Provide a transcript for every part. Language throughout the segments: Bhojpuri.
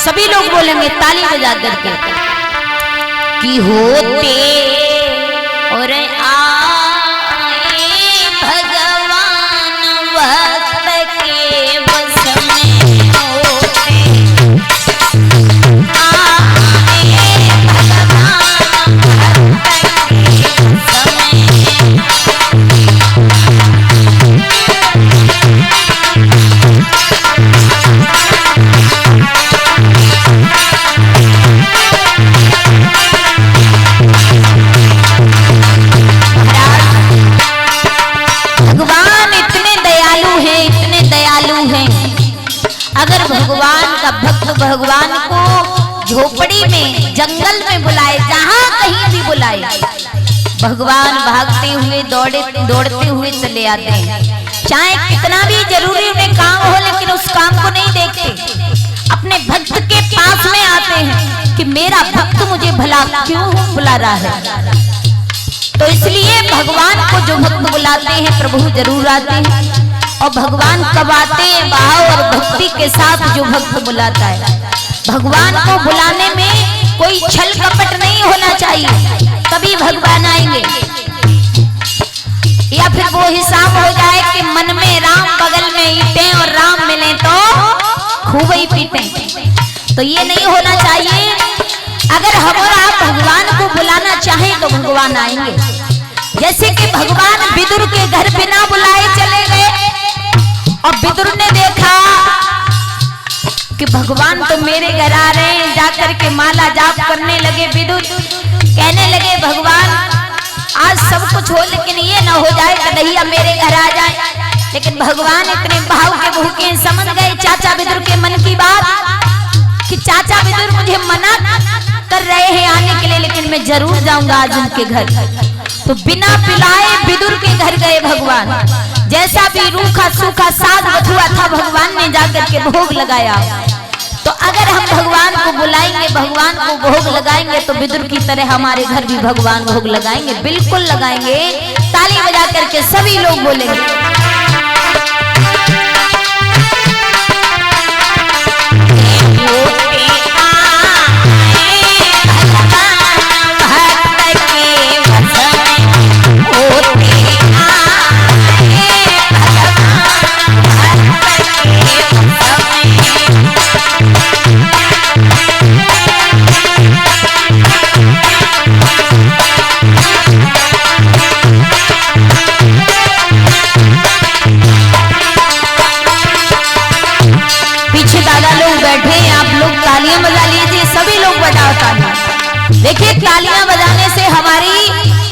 सभी लोग बोलेंगे ताली बजा करके कि होते और आए भगवान वक्त के बस में होते आए भगवान वक्त के बस में। भगवान इतने दयालु हैं। अगर भगवान का भक्त भगवान को झोपड़ी में जंगल में बुलाए, जहां कहीं भी बुलाए, भगवान भागते हुए दौड़ते हुए चले आते हैं। चाहे कितना भी जरूरी उन्हें काम हो, लेकिन उस काम को नहीं देखते, अपने भक्त के पास में आते हैं कि मेरा भक्त मुझे भला क्यों बुला रहा है। तो इसलिए भगवान को जो भक्त बुलाते हैं प्रभु जरूर आते हैं। और भगवान कब आते हैं? भाव और भक्ति के साथ जो भक्त बुलाता है। भगवान को बुलाने में कोई छल कपट नहीं होना चाहिए, तभी भगवान आएंगे। या फिर वो हिसाब हो जाए कि मन में राम बगल में ईंटें और राम मिले तो खूब ही पीटे, तो ये नहीं होना चाहिए। अगर हम और आप भगवान को बुलाना चाहें तो भगवान आएंगे। जैसे कि भगवान विदुर के घर बिना बुलाए चले गए और विदुर ने देखा कि भगवान तो मेरे घर आ रहे हैं, जाकर के माला जाप करने लगे। विदुर कहने लगे भगवान आज सब कुछ हो, लेकिन ये ना हो जाए कन्हैया मेरे घर आ जाए। लेकिन भगवान इतने भाव के भूखे समझ गए चाचा विदुर के मन की बात कि चाचा विदुर मुझे मना कर रहे हैं आने के लिए, लेकिन मैं जरूर जाऊंगा आज उनके घर। तो बिना पिलाए विदुर के घर गए भगवान। जैसा भी रूखा सूखा साग बथुआ था भगवान ने जाकर के भोग लगाया। तो अगर हम भगवान को बुलाएंगे, भगवान को भोग लगाएंगे, तो विदुर की तरह हमारे घर भी भगवान भोग लगाएंगे, बिल्कुल लगाएंगे। ताली बजा करके सभी लोग बोलेंगे। देखिए तालियां बजाने से हमारी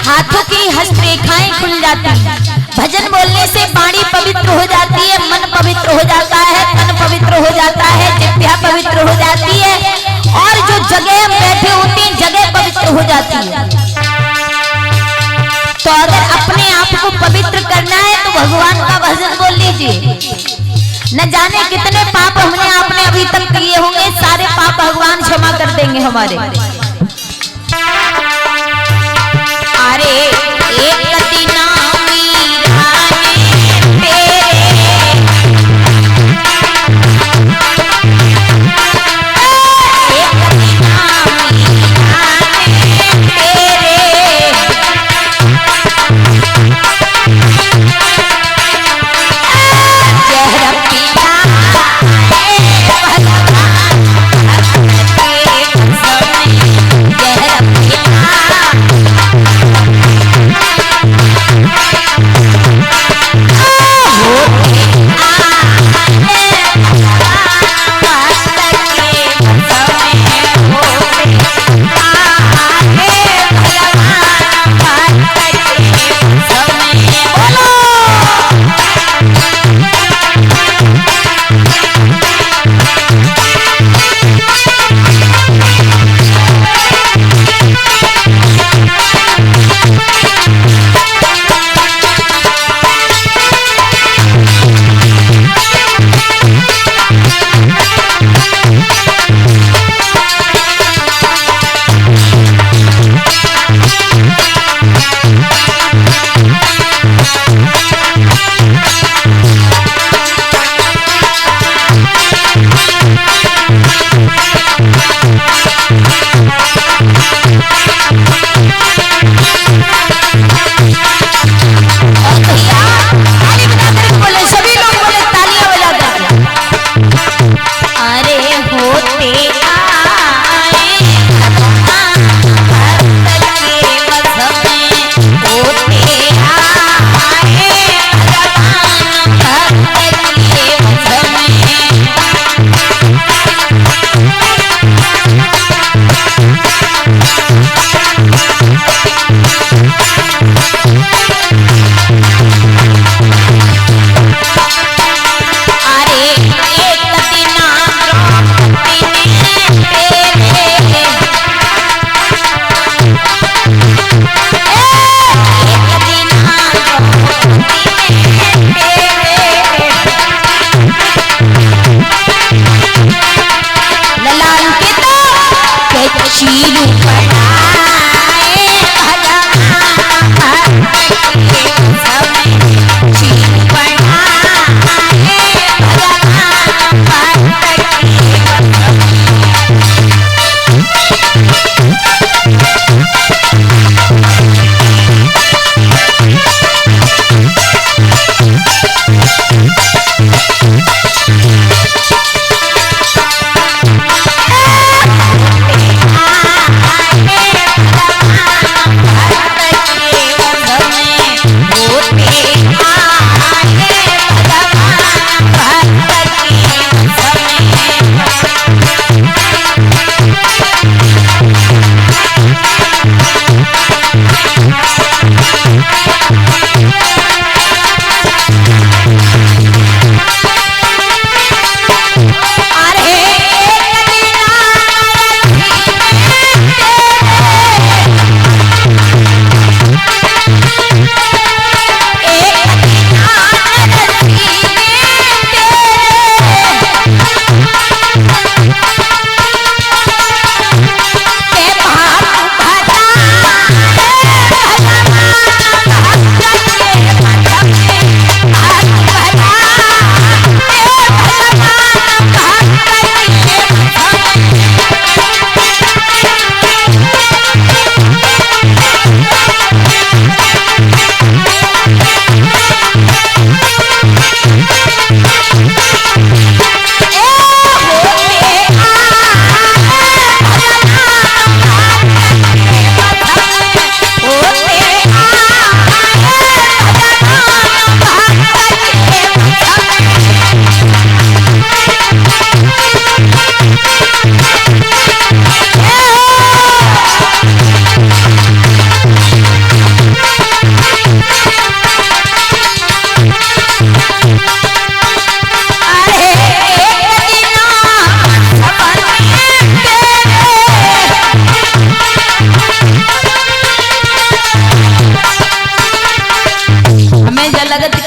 हाथों की हस्तरेखाएं खुल जाती हैं। भजन बोलने से वाणी पवित्र हो जाती है, मन पवित्र हो जाता है, तन पवित्र हो जाता है, जिह्वा पवित्र हो जाती है, और जो जगह हम बैठे होते हैं जगह पवित्र हो जाती है। तो अगर अपने आप को पवित्र करना है तो भगवान का भजन बोल लीजिए। न जाने कितने पाप हमने आपने अभी तक किए होंगे, सारे पाप भगवान क्षमा कर देंगे हमारे। अरे एक दिन भगवान चीर पड़ाए भगवान भक्त के समय चीर पड़ाए भगवान भक्त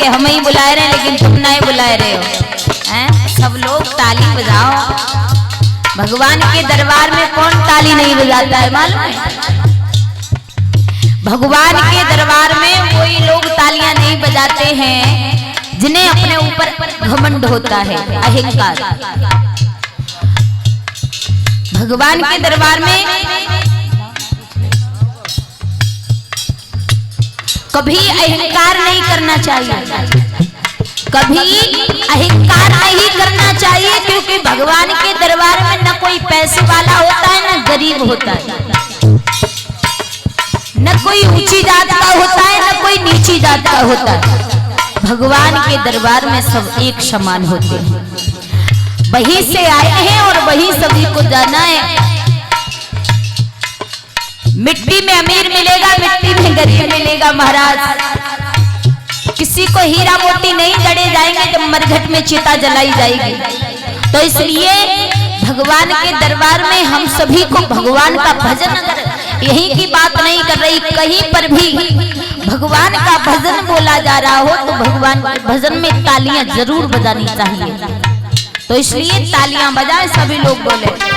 हम ही बुलाए रहे लेकिन तुम नहीं बुलाए रहे हो हैं? सब लोग ताली बजाओ। भगवान के दरबार में कौन ताली नहीं बजाता है मालूम है? भगवान के दरबार में कोई लोग तालियां नहीं बजाते हैं जिन्हें अपने ऊपर घमंड होता है, अहंकार। भगवान के दरबार में कभी अहंकार नहीं करना चाहिए, कभी अहंकार नहीं करना चाहिए, क्योंकि भगवान के दरबार में न कोई पैसे वाला होता है न गरीब होता है, न कोई ऊंची जात का होता है न कोई नीची जात का होता है। भगवान के दरबार में सब एक समान होते हैं। वहीं से आए हैं और वहीं सभी को जाना है। मिट्टी में अमीर मिलेगा, मिट्टी में गरीब मिलेगा महाराज। किसी को हीरा मोती नहीं जड़े जाएंगे जब मरघट में चिता जलाई जाएगी। तो इसलिए भगवान के दरबार में हम सभी को भगवान का भजन, अगर यहीं की बात नहीं कर रही, कहीं पर भी भगवान का भजन बोला जा रहा हो तो भगवान के भजन में तालियां जरूर बजानी चाहिए। तो इसलिए तालियां बजाएं, सभी लोग बोले।